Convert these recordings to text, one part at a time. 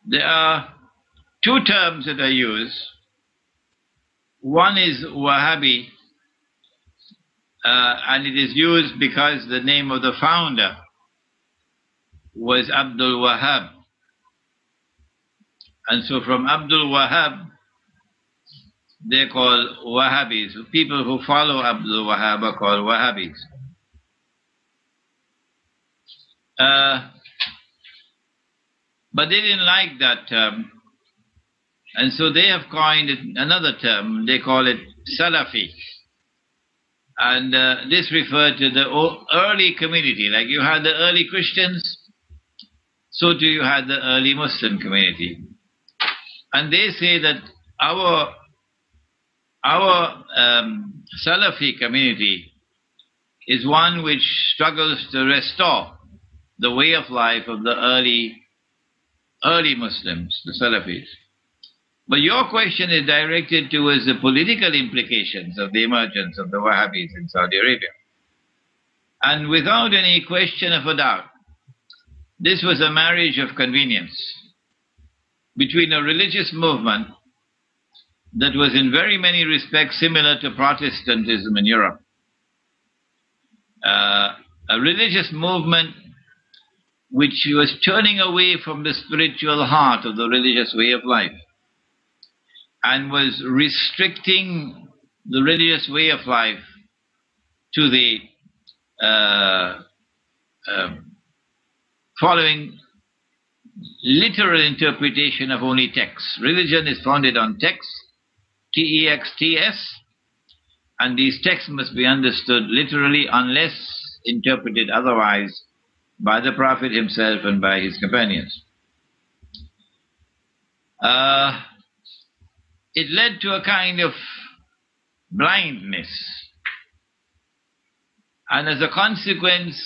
There are two terms that are used. One is Wahhabi, and it is used because the name of the founder was Abdul Wahhab. And so from Abdul Wahhab, they're called Wahhabis. People who follow Abdul Wahhab are called Wahhabis. But they didn't like that term, and so they have coined another term. They call it Salafi. And this referred to the early community. Like you had the early Christians, so too you had the early Muslim community. And they say that our Salafi community is one which struggles to restore the way of life of the early Muslims, the Salafis. But your question is directed towards the political implications of the emergence of the Wahhabis in Saudi Arabia. And without any question of a doubt, this was a marriage of convenience between a religious movement that was in very many respects similar to Protestantism in Europe. A religious movement which was turning away from the spiritual heart of the religious way of life and was restricting the religious way of life to the following literal interpretation of only texts. Religion is founded on texts, T-E-X-T-S, and these texts must be understood literally unless interpreted otherwise by the Prophet himself and by his companions. It led to a kind of blindness, and as a consequence,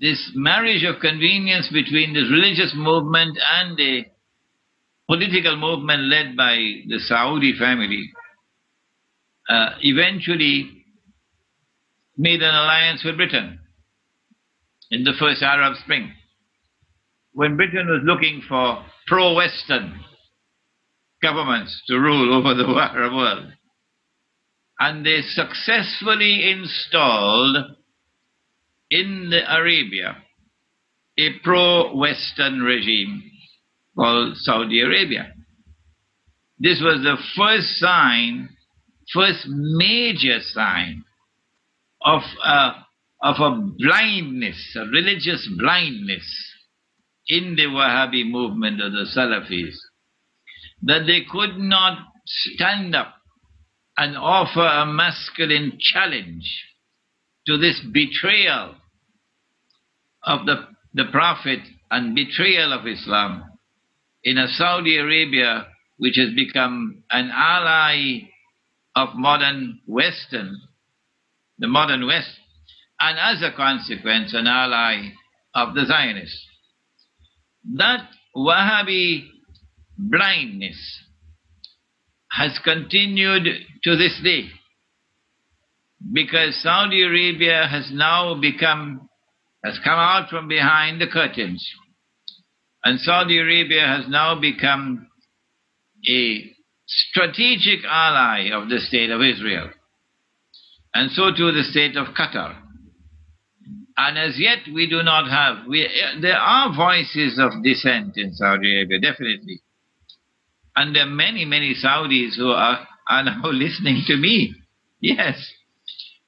this marriage of convenience between this religious movement and the political movement led by the Saudi family eventually made an alliance with Britain in the first Arab Spring, when Britain was looking for pro-Western governments to rule over the Arab world. And they successfully installed in Arabia a pro-Western regime called Saudi Arabia. This was the first major sign of a blindness, a religious blindness in the Wahhabi movement of the Salafis, that they could not stand up and offer a masculine challenge to this betrayal of the Prophet and betrayal of Islam in a Saudi Arabia which has become an ally of modern the modern West, and as a consequence an ally of the Zionists. That Wahhabi blindness has continued to this day, because Saudi Arabia has come out from behind the curtains, and Saudi Arabia has now become a strategic ally of the state of Israel, and so too the state of Qatar. And as yet we do not have, there are voices of dissent in Saudi Arabia, definitely. And there are many, many Saudis who are now listening to me. Yes.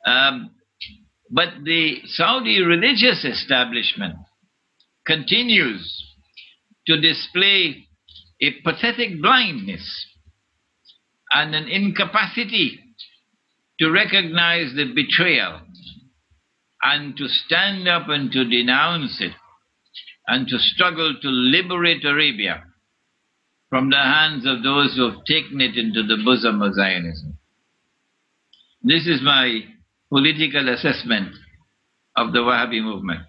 But the Saudi religious establishment continues to display a pathetic blindness and an incapacity to recognize the betrayal and to stand up and to denounce it and to struggle to liberate Arabia from the hands of those who have taken it into the bosom of Zionism. This is my political assessment of the Wahhabi movement.